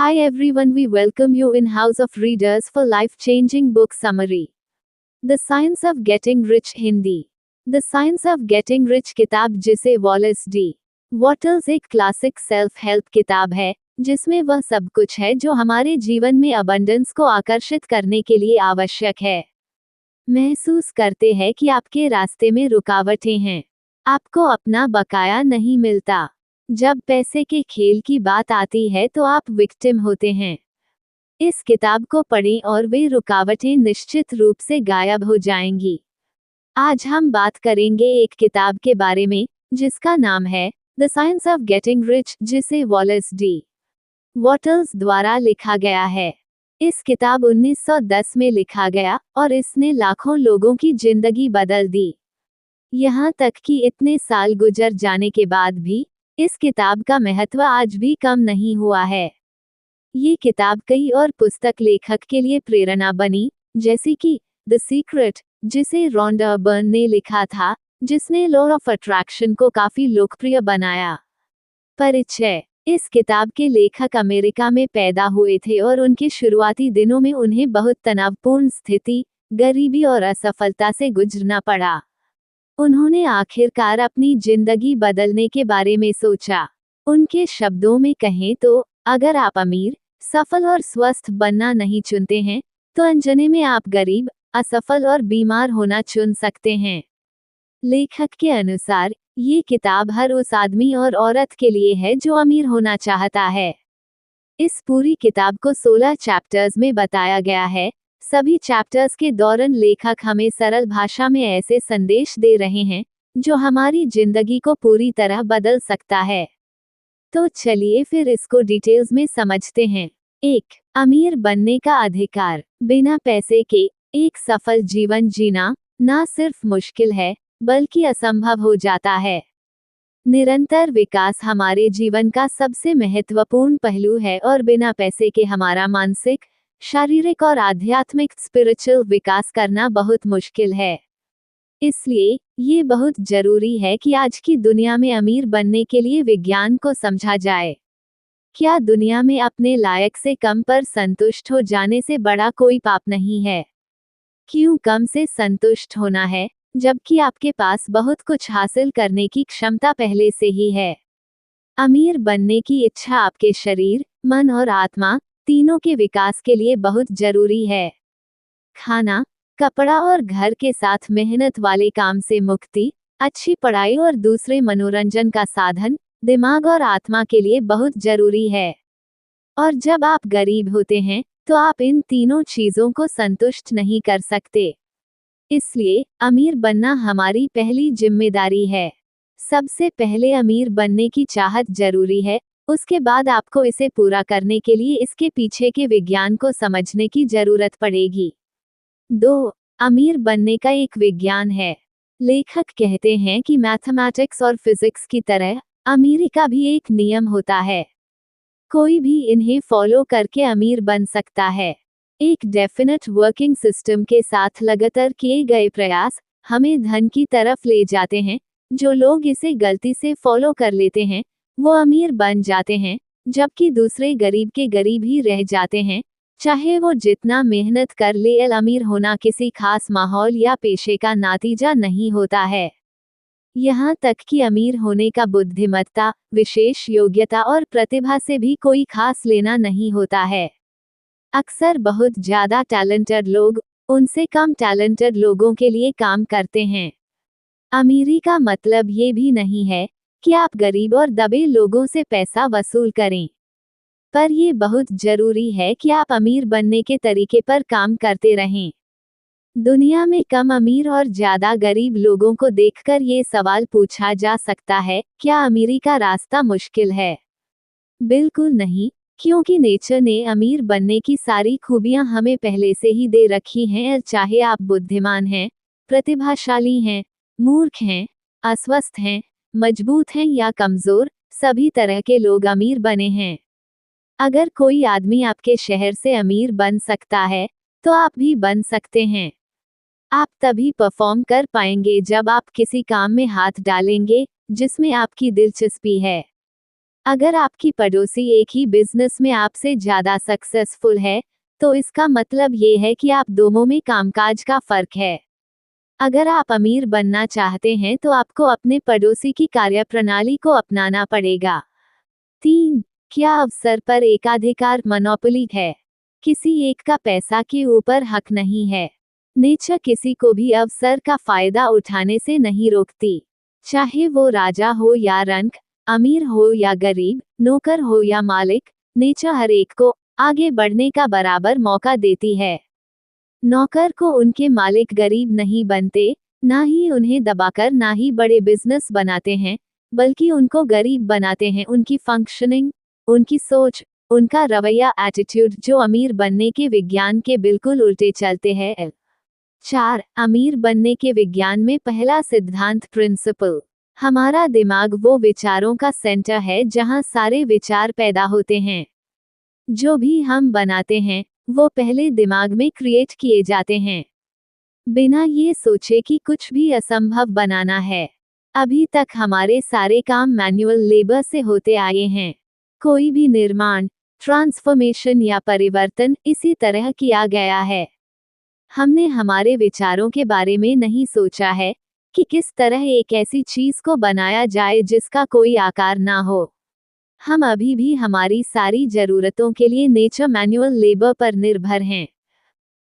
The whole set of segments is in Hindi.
Hi everyone, we welcome you in House of Readers for life-changing book summary. The Science of Getting Rich Hindi. The Science of Getting Rich किताब जिसे वॉलेस डी वॉटल्स एक क्लासिक सेल्फ हेल्प किताब है, जिसमें वह सब कुछ है जो हमारे जीवन में अबंडेंस को आकर्षित करने के लिए आवश्यक है। महसूस करते हैं कि आपके रास्ते में रुकावटें हैं। आपको अपना बकाया नहीं मिलता। जब पैसे के खेल की बात आती है तो आप विक्टिम होते हैं। इस किताब को पढ़ें और वे रुकावटें निश्चित रूप से गायब हो जाएंगी। आज हम बात करेंगे एक किताब के बारे में जिसका नाम है the science of getting rich, जिसे वॉलेस डी वॉटल्स द्वारा लिखा गया है। इस किताब 1910 में लिखा गया और इसने लाखों लोगों की जिंदगी बदल दी। यहाँ तक कि इतने साल गुजर जाने के बाद भी इस किताब का महत्व आज भी कम नहीं हुआ है। ये किताब कई और पुस्तक लेखक के लिए प्रेरणा बनी, जैसे कि द सीक्रेट, जिसे रॉन्डा बर्न ने लिखा था, जिसने लॉ ऑफ अट्रैक्शन को काफी लोकप्रिय बनाया। परिचय। इस किताब के लेखक अमेरिका में पैदा हुए थे और उनके शुरुआती दिनों में उन्हें बहुत तनावपूर्ण स्थिति, गरीबी और असफलता से गुजरना पड़ा। उन्होंने आखिरकार अपनी जिंदगी बदलने के बारे में सोचा। उनके शब्दों में कहें तो, अगर आप अमीर, सफल और स्वस्थ बनना नहीं चुनते हैं, तो अनजाने में आप गरीब, असफल और बीमार होना चुन सकते हैं। लेखक के अनुसार, ये किताब हर उस आदमी और औरत के लिए है जो अमीर होना चाहता है। इस पूरी किताब को 16 चैप्टर्स में बताया गया है। सभी चैप्टर्स के दौरान लेखक हमें सरल भाषा में ऐसे संदेश दे रहे हैं जो हमारी जिंदगी को पूरी तरह बदल सकता है। तो चलिए फिर इसको डिटेल्स में समझते हैं। 1. अमीर बनने का अधिकार। बिना पैसे के एक सफल जीवन जीना ना सिर्फ मुश्किल है, बल्कि असंभव हो जाता है। निरंतर विकास हमारे जीवन का सबसे महत्वपूर्ण पहलू है और बिना पैसे के हमारा मानसिक, शारीरिक और आध्यात्मिक स्पिरिचुअल विकास करना बहुत मुश्किल है। इसलिए ये बहुत जरूरी है कि आज की दुनिया में अमीर बनने के लिए विज्ञान को समझा जाए। क्या दुनिया में अपने लायक से कम पर संतुष्ट हो जाने से बड़ा कोई पाप नहीं है? क्यों कम से संतुष्ट होना है, जबकि आपके पास बहुत कुछ हासिल करने की क्षमता पहले से ही है? अमीर बनने की इच्छा आपके शरीर, मन और आत्मा तीनों के विकास के लिए बहुत जरूरी है। खाना, कपड़ा और घर के साथ मेहनत वाले काम से मुक्ति, अच्छी पढ़ाई और दूसरे मनोरंजन का साधन दिमाग और आत्मा के लिए बहुत जरूरी है। और जब आप गरीब होते हैं तो आप इन तीनों चीजों को संतुष्ट नहीं कर सकते। इसलिए अमीर बनना हमारी पहली जिम्मेदारी है। सबसे पहले अमीर बनने की चाहत जरूरी है, उसके बाद आपको इसे पूरा करने के लिए इसके पीछे के विज्ञान को समझने की जरूरत पड़ेगी। 2. अमीर बनने का एक विज्ञान है। लेखक कहते हैं कि मैथमेटिक्स और फिजिक्स की तरह अमीरी का भी एक नियम होता है। कोई भी इन्हें फॉलो करके अमीर बन सकता है। एक डेफिनेट वर्किंग सिस्टम के साथ लगातार किए गए प्रयास हमें धन की तरफ ले जाते हैं। जो लोग इसे गलती से फॉलो कर लेते हैं वो अमीर बन जाते हैं, जबकि दूसरे गरीब के गरीब ही रह जाते हैं, चाहे वो जितना मेहनत कर ले। अमीर होना किसी खास माहौल या पेशे का नतीजा नहीं होता है। यहाँ तक कि अमीर होने का बुद्धिमत्ता, विशेष योग्यता और प्रतिभा से भी कोई खास लेना नहीं होता है। अक्सर बहुत ज्यादा टैलेंटेड लोग उनसे कम टैलेंटेड लोगों के लिए काम करते हैं। अमीरी का मतलब ये भी नहीं है कि आप गरीब और दबे लोगों से पैसा वसूल करें, पर यह बहुत जरूरी है कि आप अमीर बनने के तरीके पर काम करते रहें। दुनिया में कम अमीर और ज्यादा गरीब लोगों को देखकर ये सवाल पूछा जा सकता है, क्या अमीरी का रास्ता मुश्किल है? बिल्कुल नहीं, क्योंकि नेचर ने अमीर बनने की सारी खूबियां हमें पहले से ही दे रखी हैं। चाहे आप बुद्धिमान हैं, प्रतिभाशाली हैं, मूर्ख हैं, अस्वस्थ हैं, मजबूत हैं या कमजोर, सभी तरह के लोग अमीर बने हैं। अगर कोई आदमी आपके शहर से अमीर बन सकता है तो आप भी बन सकते हैं। आप तभी परफॉर्म कर पाएंगे जब आप किसी काम में हाथ डालेंगे जिसमें आपकी दिलचस्पी है। अगर आपकी पड़ोसी एक ही बिजनेस में आपसे ज़्यादा सक्सेसफुल है, तो इसका मतलब ये है कि आप दोनों में कामकाज का फर्क है। अगर आप अमीर बनना चाहते हैं तो आपको अपने पड़ोसी की कार्यप्रणाली को अपनाना पड़ेगा। 3. क्या अवसर पर एकाधिकार मोनोपोली है? किसी एक का पैसा के ऊपर हक नहीं है। नेचर किसी को भी अवसर का फायदा उठाने से नहीं रोकती। चाहे वो राजा हो या रंक, अमीर हो या गरीब, नौकर हो या मालिक, नेचर हर एक को आगे बढ़ने का बराबर मौका देती है। नौकर को उनके मालिक गरीब नहीं बनते, ना ही उन्हें दबाकर ना ही बड़े बिजनेस बनाते हैं, बल्कि उनको गरीब बनाते हैं उनकी फंक्शनिंग, उनकी सोच, उनका रवैया एटीट्यूड जो अमीर बनने के विज्ञान के बिल्कुल उल्टे चलते हैं। 4. अमीर बनने के विज्ञान में पहला सिद्धांत प्रिंसिपल। हमारा दिमाग वो विचारों का सेंटर है जहां सारे विचार पैदा होते हैं। जो भी हम बनाते हैं वो पहले दिमाग में क्रिएट किए जाते हैं, बिना ये सोचे कि कुछ भी असंभव बनाना है। अभी तक हमारे सारे काम मैनुअल लेबर से होते आए हैं। कोई भी निर्माण, ट्रांसफॉर्मेशन या परिवर्तन इसी तरह किया गया है। हमने हमारे विचारों के बारे में नहीं सोचा है कि किस तरह एक ऐसी चीज को बनाया जाए जिसका कोई आकार ना हो। हम अभी भी हमारी सारी जरूरतों के लिए नेचर मैनुअल लेबर पर निर्भर हैं।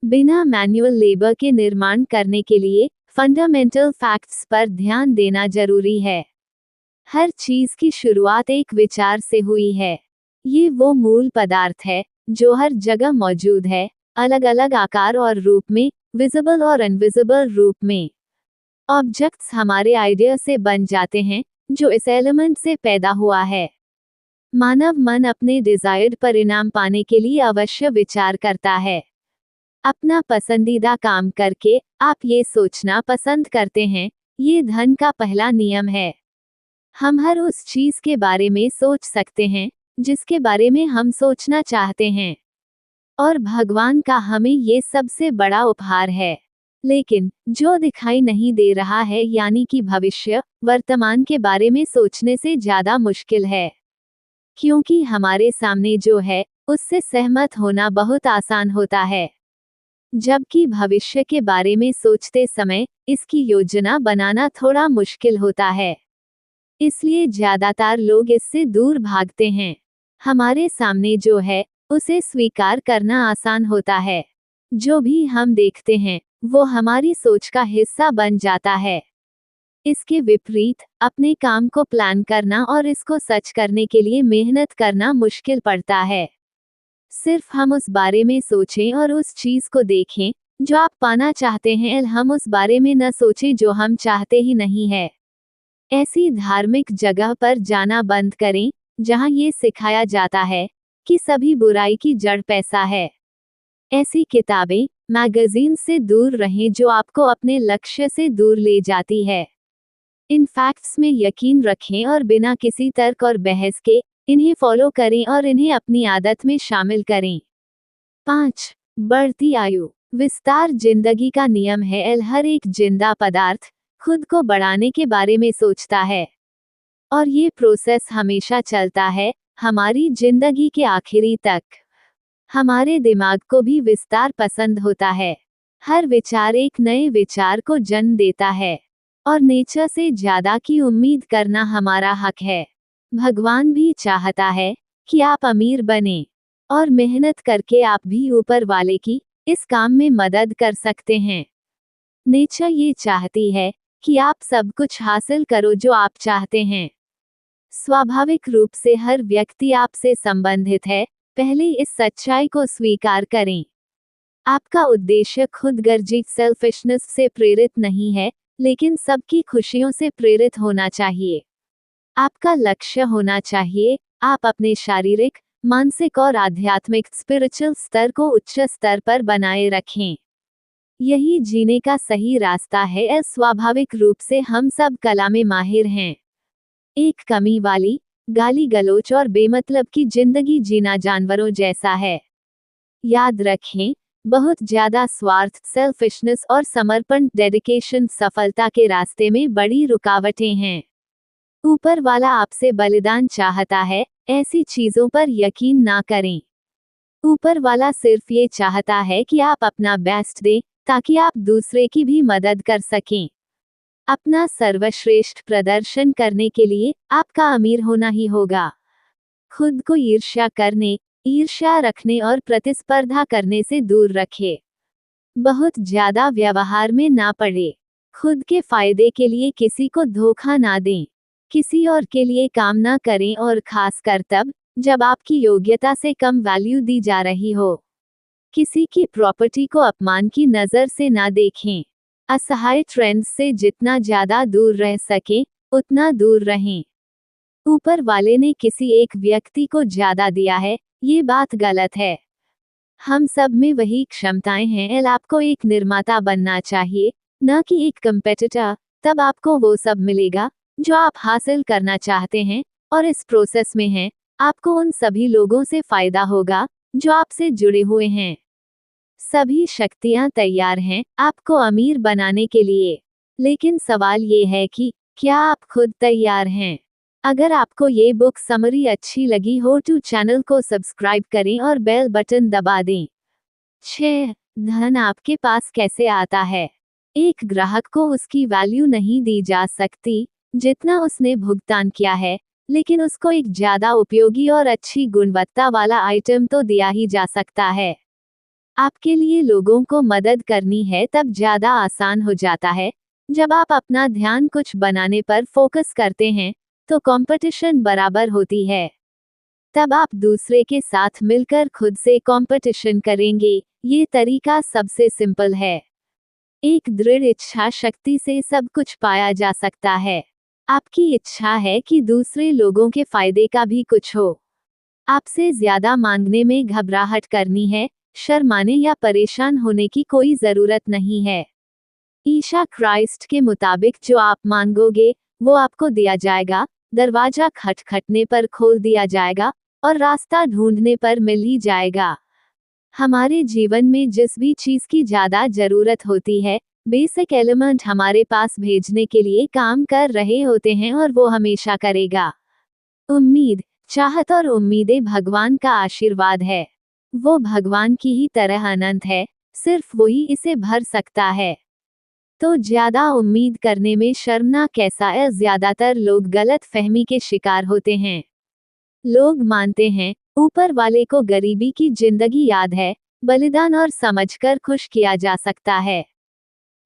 बिना मैनुअल लेबर के निर्माण करने के लिए फंडामेंटल फैक्ट्स पर ध्यान देना जरूरी है। हर चीज की शुरुआत एक विचार से हुई है। ये वो मूल पदार्थ है जो हर जगह मौजूद है, अलग अलग आकार और रूप में, विजिबल और इनविजिबल रूप में। ऑब्जेक्ट्स हमारे आइडिया से बन जाते हैं जो इस एलिमेंट से पैदा हुआ है। मानव मन अपने डिजायर्ड परिणाम पाने के लिए अवश्य विचार करता है। अपना पसंदीदा काम करके आप ये सोचना पसंद करते हैं, ये धन का पहला नियम है। हम हर उस चीज के बारे में सोच सकते हैं जिसके बारे में हम सोचना चाहते हैं, और भगवान का हमें ये सबसे बड़ा उपहार है। लेकिन जो दिखाई नहीं दे रहा है, यानी कि भविष्य, वर्तमान के बारे में सोचने से ज्यादा मुश्किल है, क्योंकि हमारे सामने जो है उससे सहमत होना बहुत आसान होता है, जबकि भविष्य के बारे में सोचते समय इसकी योजना बनाना थोड़ा मुश्किल होता है। इसलिए ज्यादातर लोग इससे दूर भागते हैं। हमारे सामने जो है उसे स्वीकार करना आसान होता है। जो भी हम देखते हैं वो हमारी सोच का हिस्सा बन जाता है। इसके विपरीत अपने काम को प्लान करना और इसको सच करने के लिए मेहनत करना मुश्किल पड़ता है। सिर्फ हम उस बारे में सोचें और उस चीज को देखें जो आप पाना चाहते हैं, हम उस बारे में न सोचें जो हम चाहते ही नहीं है। ऐसी धार्मिक जगह पर जाना बंद करें जहां ये सिखाया जाता है कि सभी बुराई की जड़ पैसा है। ऐसी किताबें, मैगजीन से दूर रहें जो आपको अपने लक्ष्य से दूर ले जाती है। इन फैक्ट्स में यकीन रखें और बिना किसी तर्क और बहस के इन्हें फॉलो करें और इन्हें अपनी आदत में शामिल करें। 5. बढ़ती आयु विस्तार जिंदगी का नियम है। हर एक जिंदा पदार्थ खुद को बढ़ाने के बारे में सोचता है, और ये प्रोसेस हमेशा चलता है, हमारी जिंदगी के आखिरी तक। हमारे दिमाग को भी विस्तार पसंद होता है। हर विचार एक नए विचार को जन्म देता है, और नेचर से ज्यादा की उम्मीद करना हमारा हक है। भगवान भी चाहता है कि आप अमीर बने, और मेहनत करके आप भी ऊपर वाले की इस काम में मदद कर सकते हैं। नेचर ये चाहती है कि आप सब कुछ हासिल करो जो आप चाहते हैं। स्वाभाविक रूप से हर व्यक्ति आपसे संबंधित है। पहले इस सच्चाई को स्वीकार करें। आपका उद्देश्य खुदगर्जी सेल्फिशनेस से प्रेरित नहीं है, लेकिन सबकी खुशियों से प्रेरित होना चाहिए। आपका लक्ष्य होना चाहिए आप अपने शारीरिक, मानसिक और आध्यात्मिक स्पिरिचुअल स्तर को उच्च स्तर पर बनाए रखें। यही जीने का सही रास्ता है। स्वाभाविक रूप से हम सब कला में माहिर हैं। एक कमी वाली, गाली गलोच और बेमतलब की जिंदगी जीना जानवरों जैसा है। याद रखें, बहुत ज्यादा स्वार्थ, सेल्फिशनेस और समर्पण, डेडिकेशन सफलता के रास्ते में बड़ी रुकावटें हैं। ऊपर वाला आपसे बलिदान चाहता है, ऐसी चीजों पर यकीन ना करें। ऊपर वाला सिर्फ ये चाहता है कि आप अपना बेस्ट दें, ताकि आप दूसरे की भी मदद कर सकें। अपना सर्वश्रेष्ठ प्रदर्शन करने के लिए आपका अमीर होना ही होगा। खुद को ईर्ष्या करने, ईर्ष्या रखने और प्रतिस्पर्धा करने से दूर रखें। बहुत ज्यादा व्यवहार में ना पड़े। खुद के फायदे के लिए किसी को धोखा ना दें। किसी और के लिए काम ना करें, और खासकर तब जब आपकी योग्यता से कम वैल्यू दी जा रही हो। किसी की प्रॉपर्टी को अपमान की नजर से ना देखें। असहाय ट्रेंड्स से जितना ज्यादा दूर रह सके, उतना दूर रहें। ऊपर वाले ने किसी एक व्यक्ति को ज्यादा दिया है, ये बात गलत है। हम सब में वही क्षमताएं हैं। आपको एक निर्माता बनना चाहिए, न कि एक कंपेटिटर। तब आपको वो सब मिलेगा जो आप हासिल करना चाहते हैं, और इस प्रोसेस में हैं, आपको उन सभी लोगों से फायदा होगा जो आपसे जुड़े हुए हैं। सभी शक्तियां तैयार हैं आपको अमीर बनाने के लिए, लेकिन सवाल ये है कि क्या आप खुद तैयार हैं? अगर आपको ये बुक समरी अच्छी लगी हो तो चैनल को सब्सक्राइब करें और बेल बटन दबा दें। 6. धन आपके पास कैसे आता है? एक ग्राहक को उसकी वैल्यू नहीं दी जा सकती जितना उसने भुगतान किया है, लेकिन उसको एक ज्यादा उपयोगी और अच्छी गुणवत्ता वाला आइटम तो दिया ही जा सकता है। आपके लिए लोगों को मदद करनी है तब ज्यादा आसान हो जाता है। जब आप अपना ध्यान कुछ बनाने पर फोकस करते हैं, तो कंपटीशन बराबर होती है। तब आप दूसरे के साथ मिलकर खुद से कंपटीशन करेंगे। ये तरीका सबसे सिंपल है। एक दृढ़ इच्छा शक्ति से सब कुछ पाया जा सकता है। आपकी इच्छा है कि दूसरे लोगों के फायदे का भी कुछ हो। आपसे ज्यादा मांगने में घबराहट करनी है, शर्माने या परेशान होने की कोई जरूरत नहीं है। ईशा क्राइस्ट के मुताबिक जो आप मांगोगे वो आपको दिया जाएगा। दरवाजा खटखटने पर खोल दिया जाएगा, और रास्ता ढूंढने पर मिल ही जाएगा। हमारे जीवन में जिस भी चीज की ज्यादा जरूरत होती है, बेसिक एलिमेंट हमारे पास भेजने के लिए काम कर रहे होते हैं, और वो हमेशा करेगा। उम्मीद, चाहत और उम्मीदें भगवान का आशीर्वाद है। वो भगवान की ही तरह अनंत है, सिर्फ वही इसे भर सकता है। तो ज्यादा उम्मीद करने में शर्मना कैसा है? ज्यादातर लोग गलत फहमी के शिकार होते हैं। लोग मानते हैं ऊपर वाले को गरीबी की जिंदगी याद है, बलिदान और समझकर खुश किया जा सकता है।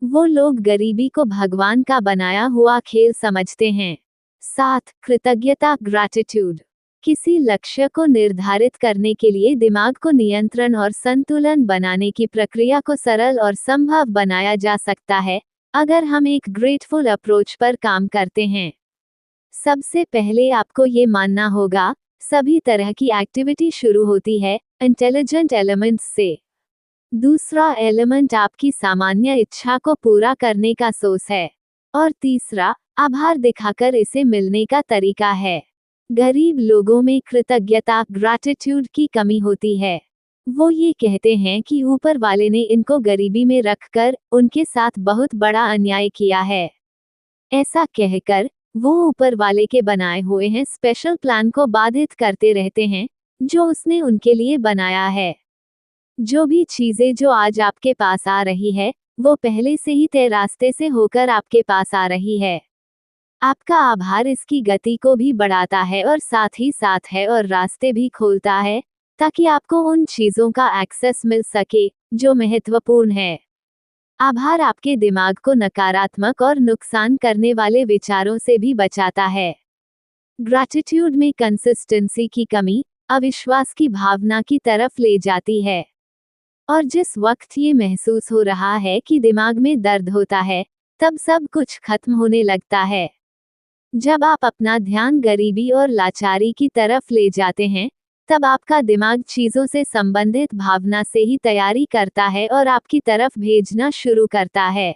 वो लोग गरीबी को भगवान का बनाया हुआ खेल समझते हैं। 7. कृतज्ञता, ग्रैटिट्यूड। किसी लक्ष्य को निर्धारित करने के लिए दिमाग को नियंत्रण और संतुलन बनाने की प्रक्रिया को सरल और संभव बनाया जा सकता है, अगर हम एक ग्रेटफुल अप्रोच पर काम करते हैं। सबसे पहले आपको ये मानना होगा, सभी तरह की एक्टिविटी शुरू होती है इंटेलिजेंट एलिमेंट्स से। दूसरा एलिमेंट आपकी सामान्य इच्छा को पूरा करने का सोच है, और तीसरा आभार दिखाकर इसे मिलने का तरीका है। गरीब लोगों में कृतज्ञता, ग्रैटिट्यूड की कमी होती है। वो ये कहते हैं कि ऊपर वाले ने इनको गरीबी में रखकर उनके साथ बहुत बड़ा अन्याय किया है। ऐसा कहकर वो ऊपर वाले के बनाए हुए हैं स्पेशल प्लान को बाधित करते रहते हैं, जो उसने उनके लिए बनाया है। जो भी चीजें जो आज आपके पास आ रही है, वो पहले से ही तय रास्ते से होकर आपके पास आ रही है। आपका आभार इसकी गति को भी बढ़ाता है, और साथ ही साथ है और रास्ते भी खोलता है, ताकि आपको उन चीजों का एक्सेस मिल सके जो महत्वपूर्ण है। आभार आपके दिमाग को नकारात्मक और नुकसान करने वाले विचारों से भी बचाता है। ग्रैटिट्यूड में कंसिस्टेंसी की कमी अविश्वास की भावना की तरफ ले जाती है, और जिस वक्त ये महसूस हो रहा है कि दिमाग में दर्द होता है, तब सब कुछ खत्म होने लगता है। जब आप अपना ध्यान गरीबी और लाचारी की तरफ ले जाते हैं, तब आपका दिमाग चीजों से संबंधित भावना से ही तैयारी करता है और आपकी तरफ भेजना शुरू करता है।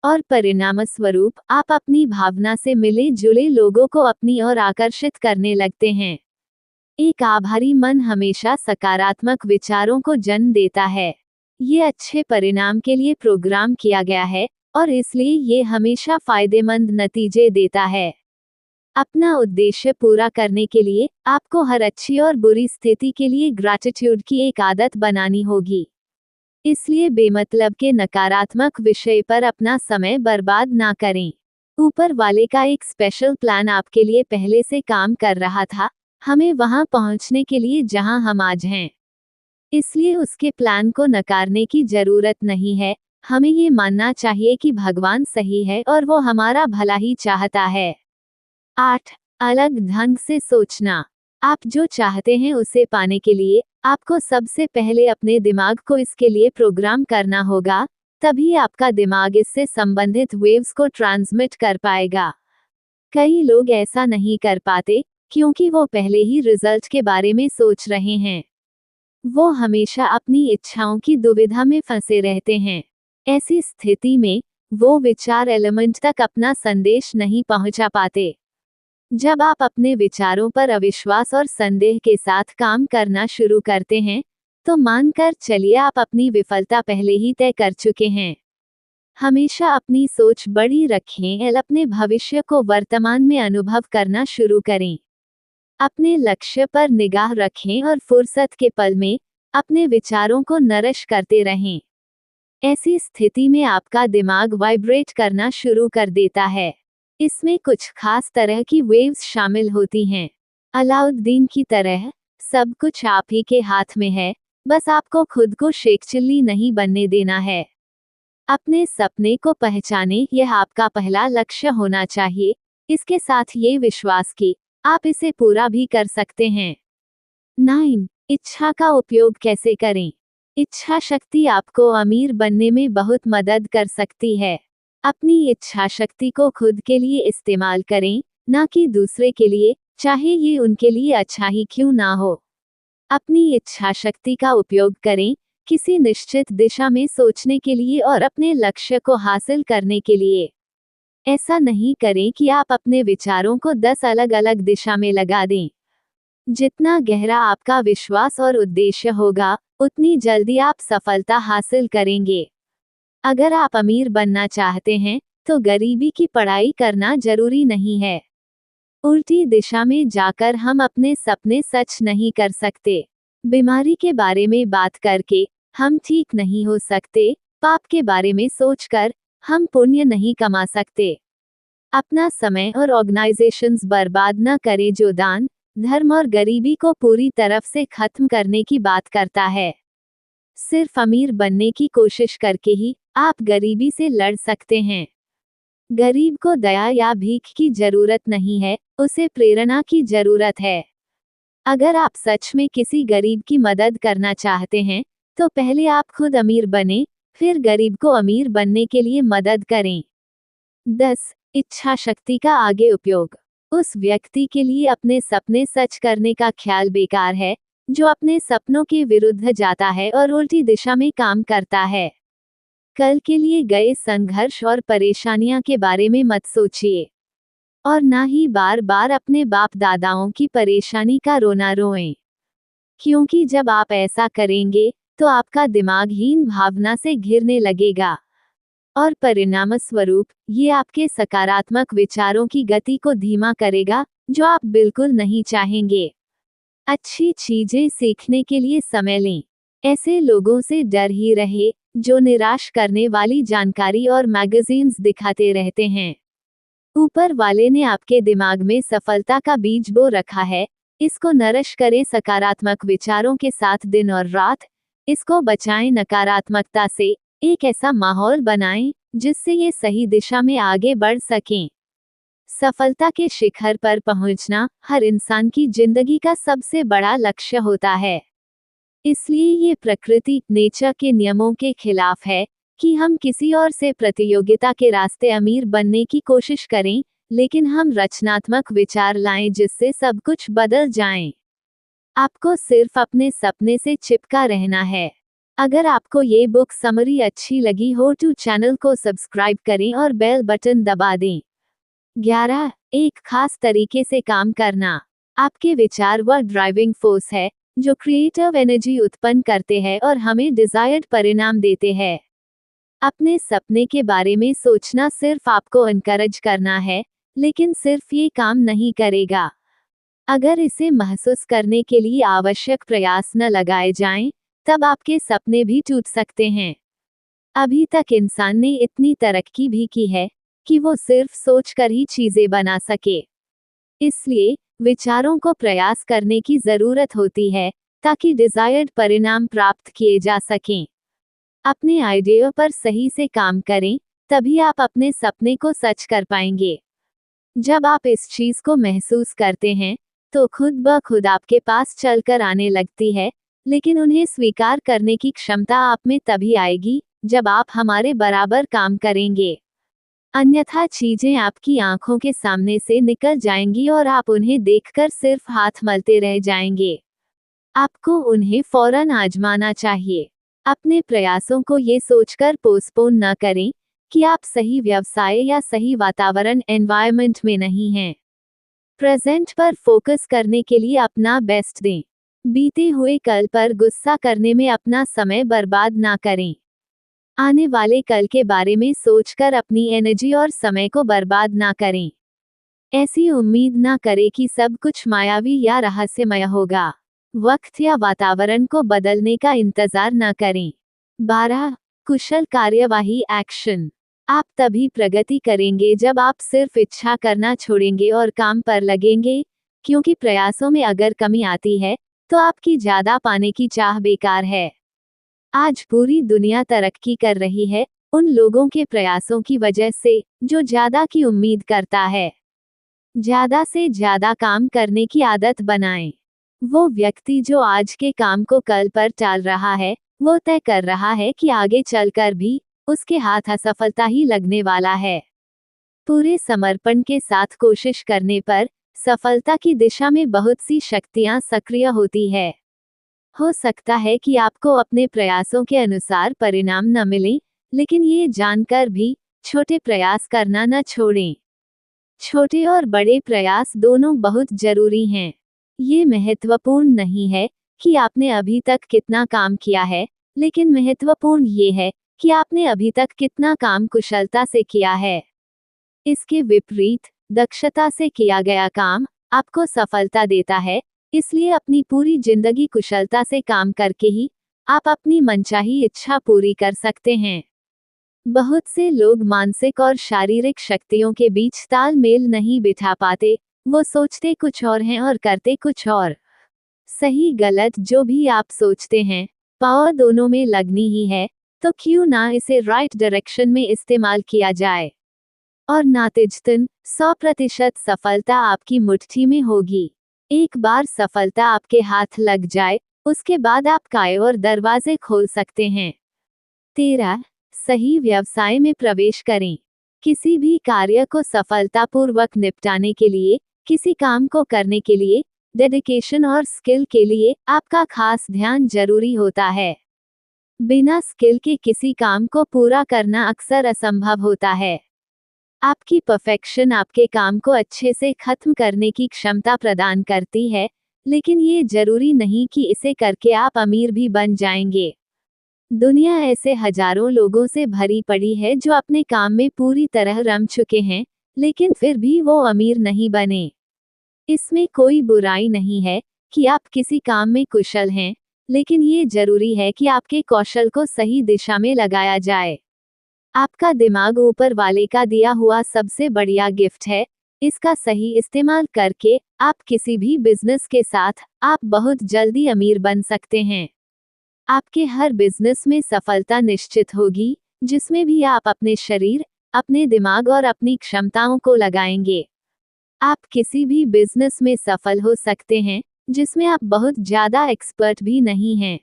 और परिणामस्वरूप आप अपनी भावना से मिले जुले लोगों को अपनी ओर आकर्षित करने लगते हैं। एक आभारी मन हमेशा सकारात्मक विचारों को जन्म देता है। ये अच्छे परिणाम के लिए प्रोग्राम किया गया है, और इसलिए ये हमेशा फायदेमंद नतीजे देता है। अपना उद्देश्य पूरा करने के लिए आपको हर अच्छी और बुरी स्थिति के लिए ग्रैटिट्यूड की एक आदत बनानी होगी। इसलिए बेमतलब के नकारात्मक विषय पर अपना समय बर्बाद ना करें। ऊपर वाले का एक स्पेशल प्लान आपके लिए पहले से काम कर रहा था, हमें वहां पहुंचने के लिए जहां हम आज हैं। इसलिए उसके प्लान को नकारने की जरूरत नहीं है। हमें ये मानना चाहिए कि भगवान सही है और वो हमारा भला ही चाहता है। 8. अलग ढंग से सोचना। आप जो चाहते हैं उसे पाने के लिए आपको सबसे पहले अपने दिमाग को इसके लिए प्रोग्राम करना होगा, तभी आपका दिमाग इससे संबंधित वेव्स को ट्रांसमिट कर पाएगा। कई लोग ऐसा नहीं कर पाते क्योंकि वो पहले ही रिजल्ट के बारे में सोच रहे हैं। वो हमेशा अपनी इच्छाओं की दुविधा में फंसे रहते हैं। ऐसी स्थिति में वो विचार एलिमेंट तक अपना संदेश नहीं पहुंचा पाते। जब आप अपने विचारों पर अविश्वास और संदेह के साथ काम करना शुरू करते हैं, तो मानकर चलिए आप अपनी विफलता पहले ही तय कर चुके हैं। हमेशा अपनी सोच बड़ी रखें और अपने भविष्य को वर्तमान में अनुभव करना शुरू करें। अपने लक्ष्य पर निगाह रखें और फुर्सत के पल में अपने विचारों को नरिश करते रहें। ऐसी स्थिति में आपका दिमाग वाइब्रेट करना शुरू कर देता है। इसमें कुछ खास तरह की वेव्स शामिल होती हैं। अलाउद्दीन की तरह सब कुछ आप ही के हाथ में है, बस आपको खुद को शेख चिल्ली नहीं बनने देना है। अपने सपने को पहचाने, यह आपका पहला लक्ष्य होना चाहिए, इसके साथ ये विश्वास कि आप इसे पूरा भी कर सकते हैं। 9. इच्छा का उपयोग कैसे करें। इच्छा शक्ति आपको अमीर बनने में बहुत मदद कर सकती है। अपनी इच्छा शक्ति को खुद के लिए इस्तेमाल करें, ना कि दूसरे के लिए, चाहे ये उनके लिए अच्छा ही क्यों ना हो। अपनी इच्छा शक्ति का उपयोग करें किसी निश्चित दिशा में सोचने के लिए और अपने लक्ष्य को हासिल करने के लिए। ऐसा नहीं करें कि आप अपने विचारों को 10 अलग अलग दिशा में लगा दें। जितना गहरा आपका विश्वास और उद्देश्य होगा, उतनी जल्दी आप सफलता हासिल करेंगे। अगर आप अमीर बनना चाहते हैं, तो गरीबी की पढ़ाई करना जरूरी नहीं है। उल्टी दिशा में जाकर हम अपने सपने सच नहीं कर सकते। बीमारी के बारे में बात करके हम ठीक नहीं हो सकते। पाप के बारे में सोचकर हम पुण्य नहीं कमा सकते। अपना समय और ऑर्गेनाइजेशंस बर्बाद न करें जो दान, धर्म और गरीबी को पूरी तरफ से खत्म करने की बात करता है। सिर्फ अमीर बनने की कोशिश करके ही आप गरीबी से लड़ सकते हैं। गरीब को दया या भीख की जरूरत नहीं है, उसे प्रेरणा की जरूरत है। अगर आप सच में किसी गरीब की मदद करना चाहते हैं, तो पहले आप खुद अमीर बने, फिर गरीब को अमीर बनने के लिए मदद करें। 10. इच्छा शक्ति का आगे उपयोग। उस व्यक्ति के लिए अपने सपने सच करने का ख्याल बेकार है, जो अपने सपनों के विरुद्ध जाता है और उल्टी दिशा में काम करता है। कल के लिए गए संघर्ष और परेशानियां के बारे में मत सोचिए, और ना ही बार बार अपने बाप दादाओं की परेशानी का रोना रोएं, क्योंकि जब आप ऐसा करेंगे तो आपका दिमाग हीन भावना से घिरने लगेगा, और परिणामस्वरूप ये आपके सकारात्मक विचारों की गति को धीमा करेगा, जो आप बिल्कुल नहीं चाहेंगे। अच्छी चीजें सीखने के लिए समय लें। ऐसे लोगों से डर ही रहे जो निराश करने वाली जानकारी और मैगजीन्स दिखाते रहते हैं। ऊपर वाले ने आपके दिमाग में सफलता का बीज बो रखा है, इसको नरिश करें सकारात्मक विचारों के साथ दिन और रात। इसको बचाएं नकारात्मकता से, एक ऐसा माहौल बनाएं जिससे ये सही दिशा में आगे बढ़ सकें। सफलता के शिखर पर पहुंचना हर इंसान की जिंदगी का सबसे बड़ा लक्ष्य होता है। इसलिए ये प्रकृति नेचर के नियमों के खिलाफ है कि हम किसी और से प्रतियोगिता के रास्ते अमीर बनने की कोशिश करें, लेकिन हम रचनात्मक विचार लाएं जिससे सब कुछ बदल जाए। आपको सिर्फ अपने सपने से चिपका रहना है। अगर आपको ये बुक समरी अच्छी लगी हो तो चैनल को सब्सक्राइब करें और बेल बटन दबा दें। 11. एक खास तरीके से काम करना। आपके विचार वह ड्राइविंग फोर्स है जो क्रिएटिव एनर्जी उत्पन्न करते हैं और हमें डिजायर्ड परिणाम देते हैं। अपने सपने के बारे में सोचना सिर्फ आपको एनकरेज करना है, लेकिन सिर्फ ये काम नहीं करेगा अगर इसे महसूस करने के लिए आवश्यक प्रयास न लगाए जाएं, तब आपके सपने भी टूट सकते हैं। अभी तक इंसान ने इतनी तरक्की भी की है कि वो सिर्फ सोचकर ही चीजें बना सके। इसलिए विचारों को प्रयास करने की जरूरत होती है ताकि डिजायर्ड परिणाम प्राप्त किए जा सकें। अपने आइडिया पर सही से काम करें, तभी आप अपने सपने को सच कर पाएंगे। जब आप इस चीज को महसूस करते हैं, तो खुद ब खुद आपके पास चलकर आने लगती है, लेकिन उन्हें स्वीकार करने की क्षमता आप में तभी आएगी जब आप हमारे बराबर काम करेंगे। अन्यथा चीजें आपकी आंखों के सामने से निकल जाएंगी और आप उन्हें देखकर सिर्फ हाथ मलते रह जाएंगे। आपको उन्हें फौरन आजमाना चाहिए। अपने प्रयासों को ये सोचकर पोस्टपोन न करें कि आप सही व्यवसाय या सही वातावरण एनवायरनमेंट में नहीं हैं। प्रेजेंट पर फोकस करने के लिए अपना बेस्ट दें। बीते हुए कल पर गुस्सा करने में अपना समय बर्बाद ना करें। आने वाले कल के बारे में सोचकर अपनी एनर्जी और समय को बर्बाद ना करें। ऐसी उम्मीद ना करें कि सब कुछ मायावी या रहस्यमय होगा। वक्त या वातावरण को बदलने का इंतजार न करें। 12. कुशल कार्यवाही एक्शन। आप तभी प्रगति करेंगे जब आप सिर्फ इच्छा करना छोड़ेंगे और काम पर लगेंगे, क्योंकि प्रयासों में अगर कमी आती है तो आपकी ज्यादा पाने की चाह बेकार है। आज पूरी दुनिया तरक्की कर रही है उन लोगों के प्रयासों की वजह से जो ज्यादा की उम्मीद करता है। ज्यादा से ज्यादा काम करने की आदत बनाएं। वो व्यक्ति जो आज के काम को कल पर टाल रहा है, वो तय कर रहा है कि आगे चलकर भी उसके हाथ असफलता ही लगने वाला है। पूरे समर्पण के साथ कोशिश करने पर सफलता की दिशा में बहुत सी शक्तियां सक्रिय होती है। हो सकता है कि आपको अपने प्रयासों के अनुसार परिणाम न मिलें, लेकिन ये जानकर भी छोटे प्रयास करना न छोड़ें। छोटे और बड़े प्रयास दोनों बहुत जरूरी हैं। ये महत्वपूर्ण नहीं है कि आपने अभी तक कितना काम किया है, लेकिन महत्वपूर्ण ये है कि आपने अभी तक कितना काम कुशलता से किया है। इसके विपरीत, दक्षता से किया गया काम आपको सफलता देता है, इसलिए अपनी पूरी जिंदगी कुशलता से काम करके ही आप अपनी मनचाही इच्छा पूरी कर सकते हैं। बहुत से लोग मानसिक और शारीरिक शक्तियों के बीच तालमेल नहीं बिठा पाते। वो सोचते कुछ और हैं और करते कुछ और। सही गलत जो भी आप सोचते हैं, पावर दोनों में लगनी ही है, तो क्यों ना इसे राइट डायरेक्शन में इस्तेमाल किया जाए। और नातिजतन 100% सफलता आपकी मुट्ठी में होगी। एक बार सफलता आपके हाथ लग जाए, उसके बाद आप काय और दरवाजे खोल सकते हैं। 13. सही व्यवसाय में प्रवेश करें। किसी भी कार्य को सफलतापूर्वक निपटाने के लिए, किसी काम को करने के लिए, डेडिकेशन और स्किल के लिए आपका खास ध्यान जरूरी होता है। बिना स्किल के किसी काम को पूरा करना अक्सर असंभव होता है। आपकी परफेक्शन आपके काम को अच्छे से खत्म करने की क्षमता प्रदान करती है, लेकिन ये जरूरी नहीं कि इसे करके आप अमीर भी बन जाएंगे। दुनिया ऐसे हजारों लोगों से भरी पड़ी है जो अपने काम में पूरी तरह रम चुके हैं, लेकिन फिर भी वो अमीर नहीं बने। इसमें कोई बुराई नहीं है कि आप किसी काम में कुशल हैं, लेकिन ये जरूरी है कि आपके कौशल को सही दिशा में लगाया जाए। आपका दिमाग ऊपर वाले का दिया हुआ सबसे बढ़िया गिफ्ट है। इसका सही इस्तेमाल करके आप किसी भी बिजनेस के साथ आप बहुत जल्दी अमीर बन सकते हैं। आपके हर बिजनेस में सफलता निश्चित होगी, जिसमें भी आप अपने शरीर, अपने दिमाग और अपनी क्षमताओं को लगाएंगे। आप किसी भी बिजनेस में सफल हो सकते हैं जिसमें आप बहुत ज्यादा एक्सपर्ट भी नहीं हैं।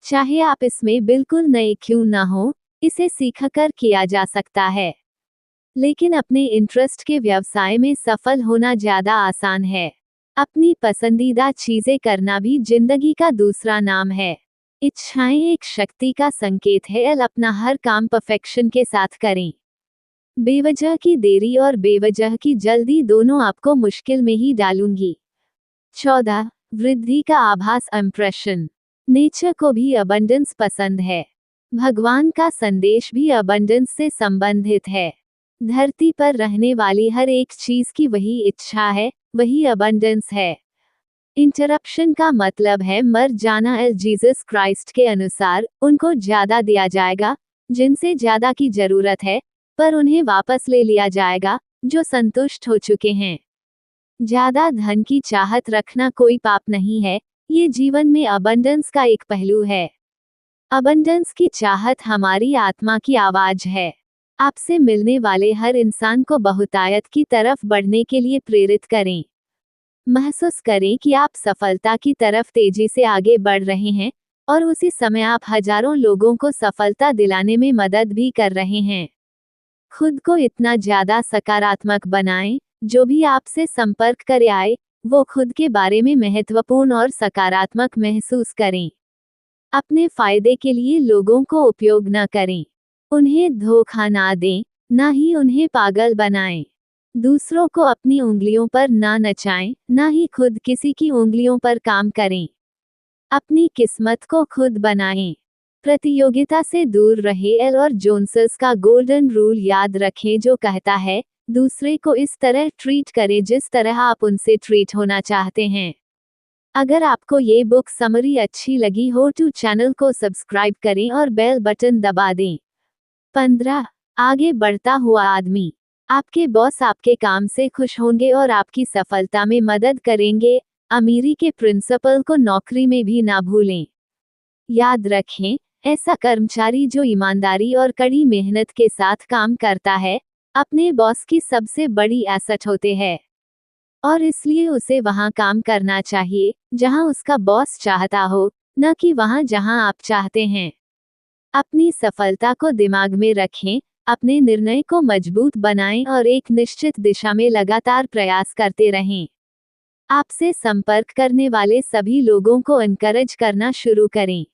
चाहे आप इसमें बिल्कुल नए क्यों ना हो, इसे सीखकर किया जा सकता है। लेकिन अपने इंटरेस्ट के व्यवसाय में सफल होना ज्यादा आसान है। अपनी पसंदीदा चीजें करना भी जिंदगी का दूसरा नाम है। इच्छाएं एक शक्ति का संकेत है। अपना हर काम परफेक्शन के साथ करें। बेवजह की देरी और बेवजह की जल्दी दोनों आपको मुश्किल में ही डालूंगी। 14. वृद्धि का आभास इंप्रेशन। नेचर को भी अबंडेंस पसंद है। भगवान का संदेश भी अबंडेंस से संबंधित है। धरती पर रहने वाली हर एक चीज की वही इच्छा है, वही अबंडेंस है। इंटरप्शन का मतलब है मर जाना। एल जीसस क्राइस्ट के अनुसार उनको ज्यादा दिया जाएगा जिनसे ज्यादा की जरूरत है, पर उन्हें वापस ले लिया जाएगा जो संतुष्ट हो चुके हैं। ज्यादा धन की चाहत रखना कोई पाप नहीं है, ये जीवन में अबंडेंस का एक पहलू है। अबंडेंस की चाहत हमारी आत्मा की आवाज है। आपसे मिलने वाले हर इंसान को बहुतायत की तरफ बढ़ने के लिए प्रेरित करें। महसूस करें कि आप सफलता की तरफ तेजी से आगे बढ़ रहे हैं और उसी समय आप हजारों लोगों को सफलता दिलाने में मदद भी कर रहे हैं। खुद को इतना ज्यादा सकारात्मक बनाएं, जो भी आपसे संपर्क करे आए, वो खुद के बारे में महत्वपूर्ण और सकारात्मक महसूस करें। अपने फायदे के लिए लोगों को उपयोग न करें। उन्हें धोखा ना दें, ना ही उन्हें पागल बनाएं। दूसरों को अपनी उंगलियों पर ना नचाएं, ना ही खुद किसी की उंगलियों पर काम करें। अपनी किस्मत को खुद बनाएं। प्रतियोगिता से दूर रहे। एल और जोन्सस का गोल्डन रूल याद रखें जो कहता है, दूसरे को इस तरह ट्रीट करें जिस तरह आप उनसे ट्रीट होना चाहते हैं। अगर आपको ये बुक समरी अच्छी लगी हो तो चैनल को सब्सक्राइब करें और बेल बटन दबा दें। 15. आगे बढ़ता हुआ आदमी। आपके बॉस आपके काम से खुश होंगे और आपकी सफलता में मदद करेंगे। अमीरी के प्रिंसिपल को नौकरी में भी ना भूलें। याद रखें, ऐसा कर्मचारी जो ईमानदारी और कड़ी मेहनत के साथ काम करता है, अपने बॉस की सबसे बड़ी एसेट होते हैं। और इसलिए उसे वहां काम करना चाहिए जहां उसका बॉस चाहता हो, न कि वहां जहां आप चाहते हैं। अपनी सफलता को दिमाग में रखें, अपने निर्णय को मजबूत बनाएं और एक निश्चित दिशा में लगातार प्रयास करते रहें। आपसे संपर्क करने वाले सभी लोगों को एनकरेज करना शुरू करें।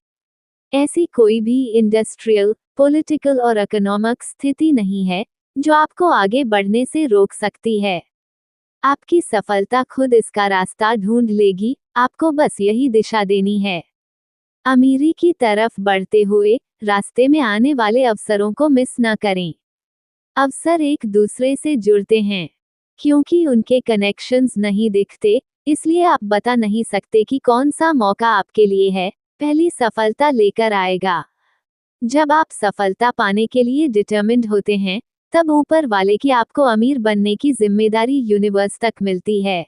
ऐसी कोई भी इंडस्ट्रियल, पॉलिटिकल और इकोनॉमिक स्थिति नहीं है जो आपको आगे बढ़ने से रोक सकती है। आपकी सफलता खुद इसका रास्ता ढूंढ लेगी, आपको बस यही दिशा देनी है। अमीरी की तरफ बढ़ते हुए रास्ते में आने वाले अवसरों को मिस न करें। अवसर एक दूसरे से जुड़ते हैं। क्योंकि उनके कनेक्शंस नहीं दिखते, इसलिए आप बता नहीं सकते कि कौन सा मौका आपके लिए है, पहली सफलता लेकर आएगा। जब आप सफलता पाने के लिए डिटर्मिन्ड होते हैं, तब ऊपर वाले की आपको अमीर बनने की जिम्मेदारी यूनिवर्स तक मिलती है।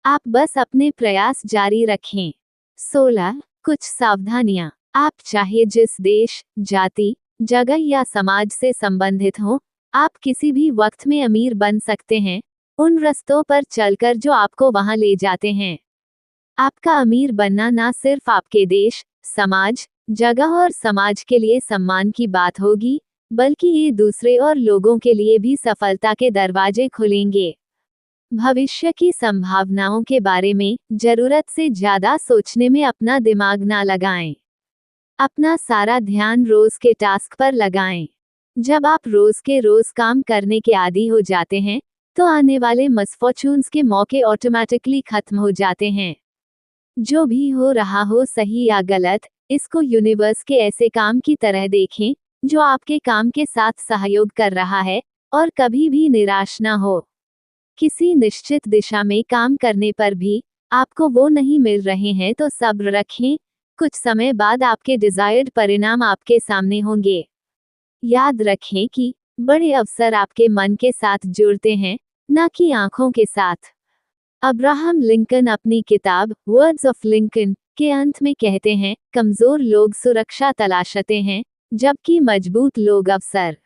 आप बस अपने प्रयास जारी रखें। 16. कुछ सावधानियां। आप चाहे जिस देश, जाति, जगह या समाज से संबंधित हो, आप किसी भी वक्त में अमीर बन सकते हैं, उन रास्तों पर चलकर जो आपको वहां ले जाते हैं। आपका अमीर बनना ना सिर्फ आपके देश, समाज, जगह और समाज के लिए सम्मान की बात होगी, बल्कि ये दूसरे और लोगों के लिए भी सफलता के दरवाजे खुलेंगे। भविष्य की संभावनाओं के बारे में जरूरत से ज्यादा सोचने में अपना दिमाग ना लगाएं। अपना सारा ध्यान रोज के टास्क पर लगाएं। जब आप रोज के रोज काम करने के आदी हो जाते हैं, तो आने वाले मिसफॉर्चून्स के मौके ऑटोमेटिकली खत्म हो जाते हैं। जो भी हो रहा हो, सही या गलत, इसको यूनिवर्स के ऐसे काम की तरह देखें जो आपके काम के साथ सहयोग कर रहा है, और कभी भी निराश ना हो। किसी निश्चित दिशा में काम करने पर भी आपको वो नहीं मिल रहे हैं तो सब्र रखें, कुछ समय बाद आपके डिजायर्ड परिणाम आपके सामने होंगे। याद रखें कि बड़े अवसर आपके मन के साथ जुड़ते हैं, न कि आंखों के साथ। अब्राहम लिंकन अपनी किताब वर्ड्स ऑफ लिंकन के अंत में कहते हैं, कमजोर लोग सुरक्षा तलाशते हैं, जबकि मजबूत लोग अवसर।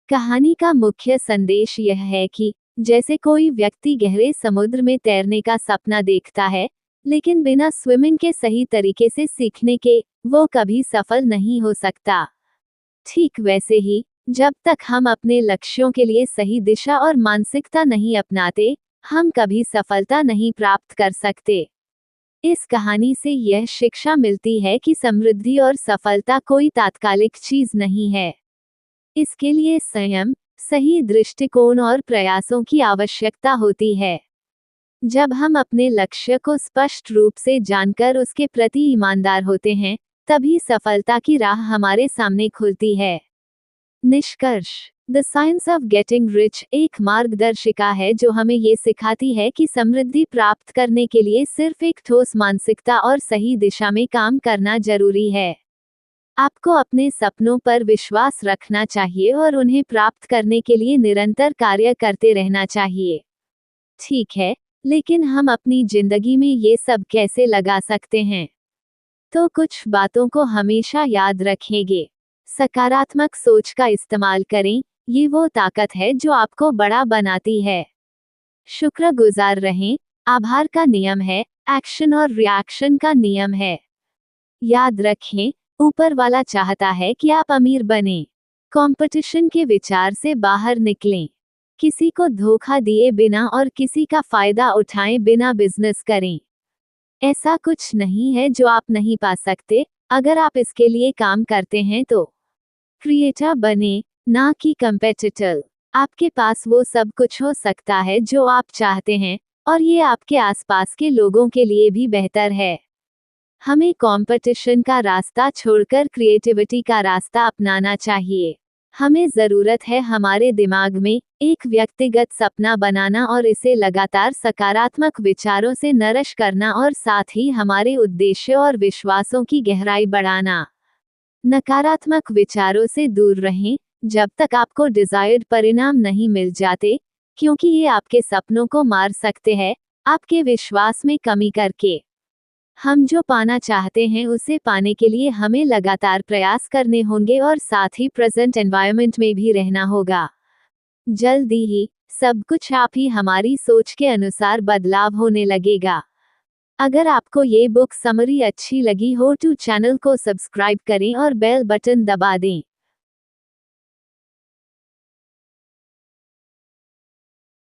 कहानी का मुख्य संदेश यह है कि जैसे कोई व्यक्ति गहरे समुद्र में तैरने का सपना देखता है, लेकिन बिना स्विमिंग के सही तरीके से सीखने के, वो कभी सफल नहीं हो सकता। ठीक वैसे ही, जब तक हम अपने लक्ष्यों के लिए सही दिशा और मानसिकता नहीं अपनाते, हम कभी सफलता नहीं प्राप्त कर सकते। इस कहानी से यह शिक्षा मिलती है कि समृद्धि और सफलता कोई तात्कालिक चीज नहीं है। इसके लिए संयम, सही दृष्टिकोण और प्रयासों की आवश्यकता होती है। जब हम अपने लक्ष्य को स्पष्ट रूप से जानकर उसके प्रति ईमानदार होते हैं, तभी सफलता की राह हमारे सामने खुलती है। निष्कर्ष। The science of getting rich एक मार्गदर्शिका है जो हमें ये सिखाती है कि समृद्धि प्राप्त करने के लिए सिर्फ एक ठोस मानसिकता और सही दिशा में काम करना जरूरी है। आपको अपने सपनों पर विश्वास रखना चाहिए और उन्हें प्राप्त करने के लिए निरंतर कार्य करते रहना चाहिए। ठीक है, लेकिन हम अपनी जिंदगी में ये सब कैसे लगा सकते हैं? तो कुछ बातों को हमेशा याद रखेंगे। सकारात्मक सोच का इस्तेमाल करें, ये वो ताकत है जो आपको बड़ा बनाती है। शुक्रगुजार रहें, आभार का नियम है, एक्शन और रिएक्शन का नियम है। याद रखें, ऊपर वाला चाहता है कि आप अमीर बनें। कंपटीशन के विचार से बाहर निकलें। किसी को धोखा दिए बिना और किसी का फायदा उठाए बिना बिजनेस करें। ऐसा कुछ नहीं है जो आप नहीं पा सकते, अगर आप इसके लिए काम करते हैं तो। क्रिएटर बने, ना कि कंपेटिटर। आपके पास वो सब कुछ हो सकता है जो आप चाहते हैं, और ये आपके आसपास के लोगों के लिए भी बेहतर है। हमें कंपटीशन का रास्ता छोड़कर क्रिएटिविटी का रास्ता अपनाना चाहिए। हमें ज़रूरत है हमारे दिमाग में एक व्यक्तिगत सपना बनाना और इसे लगातार सकारात्मक विचारों से नरिश करना और साथ ही हमारे उद्देश्य और विश्वासों की गहराई बढ़ाना। नकारात्मक विचारों से दूर रहें जब तक आपको डिजायर्ड परिणाम नहीं मिल जाते, क्योंकि ये आपके सपनों को मार सकते हैं, आपके विश्वास में कमी करके। हम जो पाना चाहते हैं उसे पाने के लिए हमें लगातार प्रयास करने होंगे और साथ ही प्रेजेंट एनवायरनमेंट में भी रहना होगा। जल्दी ही सब कुछ आप ही हमारी सोच के अनुसार बदलाव होने लगेगा। अगर आपको ये बुक समरी अच्छी लगी हो तो चैनल को सब्सक्राइब करें और बेल बटन दबा दें।